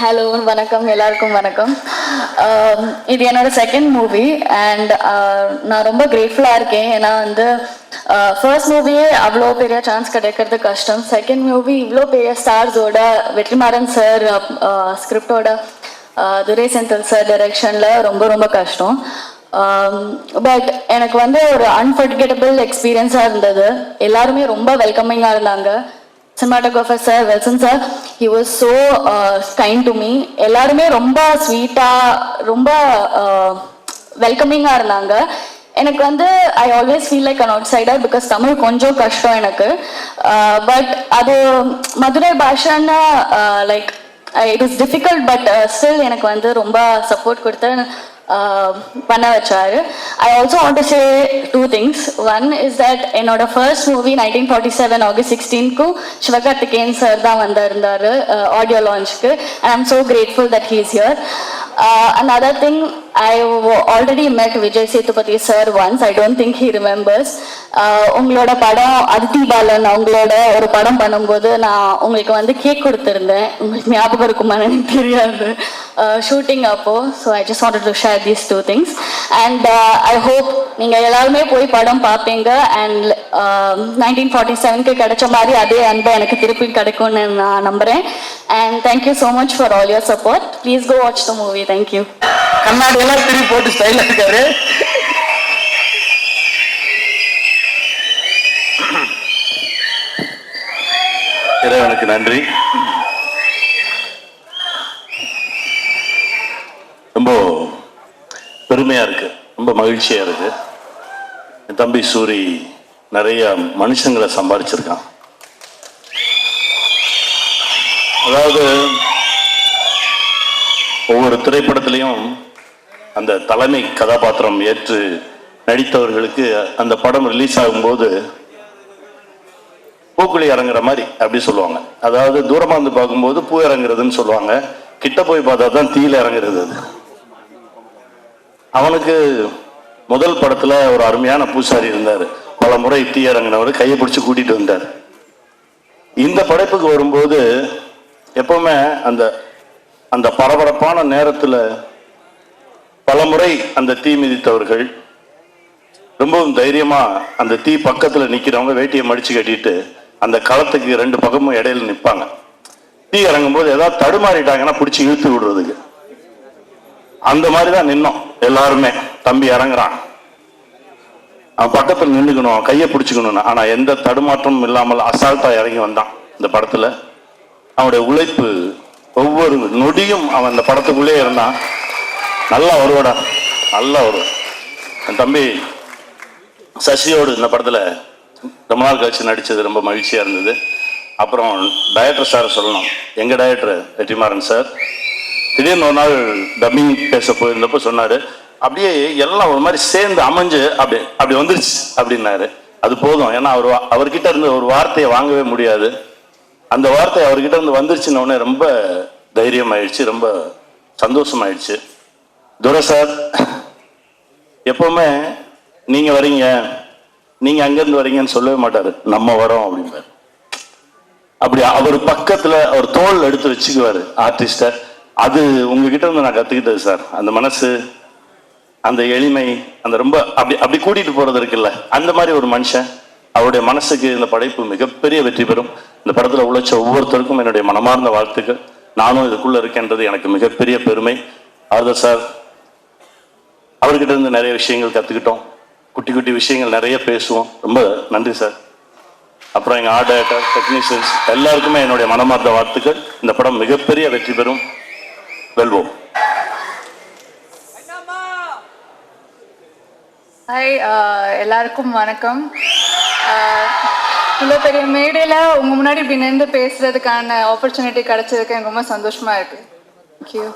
Hello வணக்கம், எல்லாருக்கும் வணக்கம். இது என்னோட செகண்ட் மூவி அண்ட் நான் ரொம்ப கிரேட்ஃபுல்லாக இருக்கேன். ஏன்னா வந்து ஃபர்ஸ்ட் மூவியே அவ்வளோ பெரிய சான்ஸ் கிடைக்கிறது கஷ்டம். செகண்ட் மூவி இவ்வளோ பெரிய ஸ்டார்ஸோட, வெற்றிமாறன் சார் ஸ்கிரிப்டோட, துரை செந்தில் சார் டைரக்ஷனில் ரொம்ப ரொம்ப கஷ்டம். பட் எனக்கு வந்து ஒரு அன்ஃபர்கெட்டபிள் எக்ஸ்பீரியன்ஸாக இருந்தது. எல்லாருமே ரொம்ப வெல்கமிங்காக இருந்தாங்க. cinematographer sir, Wilson sir, he was so kind to me. எல்லாருமே ரொம்ப ஸ்வீட்டா, ரொம்ப வெல்கமிங்கா இருந்தாங்க. எனக்கு வந்து I always feel like an outsider because Tamil கொஞ்சம் கஷ்டம் எனக்கு. பட் அது மதுரை பாஷான்னு like it is difficult, but still எனக்கு வந்து ரொம்ப சப்போர்ட் கொடுத்து பண்ண வச்சாரு. I also want to say two things. One is that என்னோட ஃபர்ஸ்ட் மூவி 1947 ஆகஸ்ட் 16க்கு சிவகார்த்திகேயன் சார் தான் வந்திருந்தாரு ஆடியோ லான்ச்சுக்கு. And I am so grateful that he is here. Another thing, I already met Vijay Sethupathi sir once. I don't think he remembers. உங்களோட படம் அதித்தி பாலன் அவங்களோட ஒரு படம் பண்ணும்போது நான் உங்களுக்கு வந்து கேக் கொடுத்துருந்தேன். உங்களுக்கு ஞாபகம் இருக்குமான்னு எனக்கு தெரியாது, ஷூட்டிங் அப்போ. So I just wanted to share these two things. And I hope நீங்கள் எல்லாருமே போய் படம் பார்ப்பீங்க. அண்ட் 1947க்கு கிடைச்ச மாதிரி அதே அன்பை எனக்கு திருப்பி கிடைக்கும்னு நான் நம்புகிறேன். And thank you so much for all your support. Please go watch the movie. Thank you. கண்ணாடி எல்லாம் திருப்பி போட்டு ஸ்டைலா இருக்காரு. இறைவனுக்கு நன்றி. ரொம்ப பெருமையா இருக்கு, ரொம்ப மகிழ்ச்சியா இருக்கு. என் தம்பி சூரி நிறைய மனுஷங்களை சம்பாதிச்சிருக்கான். அதாவது ஒவ்வொரு திரைப்படத்திலையும் அந்த தலைமை கதாபாத்திரம் ஏற்று நடித்தவர்களுக்கு அந்த படம் ரிலீஸ் ஆகும்போது பூக்குழி இறங்குற மாதிரி அப்படி சொல்லுவாங்க. அதாவது தூரமா இருந்து பார்க்கும்போது பூ இறங்குறதுன்னு சொல்லுவாங்க, கிட்ட போய் பார்த்தா தான் தீயில இறங்குறது. அவனுக்கு முதல் படத்துல ஒரு அருமையான பூசாரி இருந்தார், பல முறை தீ இறங்கினவர், கையை பிடிச்சி கூட்டிட்டு வந்தார். இந்த படைப்புக்கு வரும்போது எப்பவுமே அந்த அந்த பரபரப்பான நேரத்துல பல முறை அந்த தீ மிதித்தவர்கள் ரொம்பவும் தைரியமா அந்த தீ பக்கத்துல நிக்கிறவங்க வேட்டியை மடிச்சு கட்டிட்டு அந்த களத்துக்கு ரெண்டு பக்கமும் இடையில நிற்பாங்க. தீ இறங்கும் போது ஏதாவது தடுமாறிட்டாங்கன்னா பிடிச்சி இழுத்து விடுறதுக்கு. அந்த மாதிரிதான் நின்னோம் எல்லாருமே. தம்பி இறங்குறான், அவன் பக்கத்துல நின்றுக்கணும், கையை பிடிச்சுக்கணும். ஆனா எந்த தடுமாற்றமும் இல்லாமல் அசால்ட்டா இறங்கி வந்தான். இந்த படத்துல அவனுடைய உழைப்பு, ஒவ்வொரு நொடியும் அவன் அந்த படத்துக்குள்ளே இருந்தான். நல்லா வருவாடா, நல்லா வருவான். என் தம்பி சசியோடு இந்த படத்துல ரொம்ப நாள் கழிச்சு நடிச்சது ரொம்ப மகிழ்ச்சியா இருந்தது. அப்புறம் டைரக்டர் சார் சொல்லணும், எங்க டைரக்டர் வெற்றிமாறன் சார் திடீர்னு ஒரு நாள் டப்பிங் பேச போயிருந்தப்போ சொன்னாரு, அப்படியே எல்லாம் ஒரு மாதிரி சேர்ந்து அமைஞ்சு அப்படி அப்படி வந்துருச்சு அப்படின்னாரு. அது போதும், ஏன்னா அவர்கிட்ட இருந்து ஒரு வார்த்தையை வாங்கவே முடியாது. அந்த வார்த்தை அவர்கிட்ட இருந்து வந்துருச்சுன்னு ரொம்ப தைரியம் ஆயிடுச்சு, ரொம்ப சந்தோஷமாயிடுச்சு. துரை சார் எப்பவுமே நீங்க வரீங்க, நீங்க அங்கிருந்து வரீங்கன்னு சொல்லவே மாட்டாரு, நம்ம வரோம் அப்படிம்பாரு. அப்படி அவர் பக்கத்துல அவர் தோல் எடுத்து வச்சுக்குவாரு ஆர்டிஸ்ட. அது உங்ககிட்ட இருந்து நான் கத்துக்கிட்டது சார். அந்த மனசு, அந்த எளிமை, அந்த ரொம்ப அப்படி அப்படி கூட்டிட்டு போறது இருக்குல்ல, அந்த மாதிரி ஒரு மனுஷன். அவருடைய மனசுக்கு இந்த படைப்பு மிகப்பெரிய வெற்றி பெறும். இந்த படத்துல உழைச்ச ஒவ்வொருத்தருக்கும் என்னுடைய மனமார்ந்த வாழ்த்துக்கள். நானும் இதுக்குள்ள இருக்கேன்றது எனக்கு மிகப்பெரிய பெருமை. ஆர்தர் சார், அவர்கிட்ட இருந்து நிறைய விஷயங்கள் கத்துக்கிட்டோம். குட்டி குட்டி விஷயங்கள் நிறைய பேசுவோம். ரொம்ப நன்றி சார். அப்புறம் எங்க ஆர்ட் டைரக்டர், டெக்னீஷியன்ஸ் எல்லாருக்குமே என்னுடைய மனமார்ந்த வாழ்த்துக்கள். இந்த படம் மிகப்பெரிய வெற்றி பெறும். வெல்வோம். ஹாய், எல்லாருக்கும் வணக்கம். இவ்வளோ பெரிய மேடையில் உங்கள் முன்னாடி இப்படி நின்று பேசுகிறதுக்கான ஆப்பர்ச்சுனிட்டி கிடைச்சதுக்கு எனக்கு ரொம்ப சந்தோஷமாக இருக்குது. தேங்க்யூ.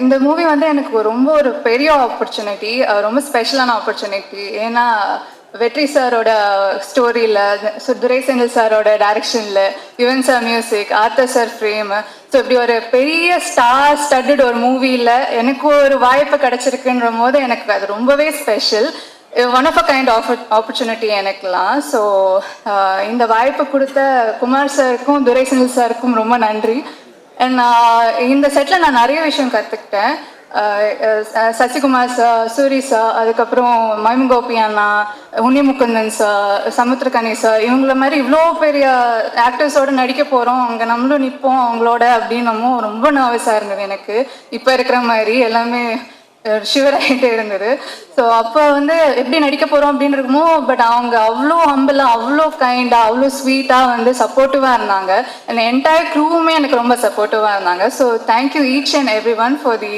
இந்த மூவி வந்து எனக்கு ரொம்ப ஒரு பெரிய ஆப்பர்ச்சுனிட்டி, ரொம்ப ஸ்பெஷலான ஆப்பர்ச்சுனிட்டி. ஏன்னா வெற்றி சாரோட ஸ்டோரியில், துரை செந்தில் சாரோட டைரக்ஷனில், Yuvan sir music, author sir frame, so இப்படி ஒரு பெரிய ஸ்டார் ஸ்டட்டட் ஒரு மூவியில் எனக்கு ஒரு வாய்ப்பு கிடைச்சிருக்குன்ற போது எனக்கு அது ரொம்பவே special. One of a kind opportunity எனக்குலாம். ஸோ இந்த வாய்ப்பு கொடுத்த குமார் சாருக்கும் துரை செந்தில் சாருக்கும் ரொம்ப நன்றி. இந்த செட்டில் நான் நிறைய விஷயம் கற்றுக்கிட்டேன். சசிகுமார் சார், சூரி சார், அதுக்கப்புறம் மைமகோபி அண்ணா, உன்னிமுகுந்தன் சார், சமுத்திரகனி சார், இவங்கள மாதிரி இவ்வளோ பெரிய ஆக்டர்ஸோடு நடிக்க போகிறோம், அங்கே நம்மளும் நிற்போம் அவங்களோட அப்படின்னமோ ரொம்ப நர்வஸாக இருந்தது எனக்கு. இப்போ இருக்கிற மாதிரி எல்லாமே ஷிவராகிட்டே இருந்தது. ஸோ அப்போ வந்து எப்படி நடிக்க போகிறோம் அப்படின்னு இருக்குமோ, பட் அவங்க அவ்வளோ ஹம்பிளாக, அவ்வளோ கைண்டாக, அவ்வளோ ஸ்வீட்டாக வந்து சப்போர்ட்டிவாக இருந்தாங்க. அந்த என்டையர் க்ரூவுமே எனக்கு ரொம்ப சப்போர்ட்டிவாக இருந்தாங்க. So thank you each and every one for the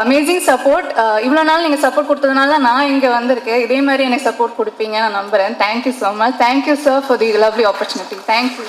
amazing support. இவ்வளோ நாள் நீங்கள் சப்போர்ட் கொடுத்ததுனால நான் இங்கே வந்திருக்கேன். இதே மாதிரி எனக்கு சப்போர்ட் கொடுப்பீங்க நான் நம்புகிறேன். Thank you so much. Thank you sir for the lovely opportunity. Thank you.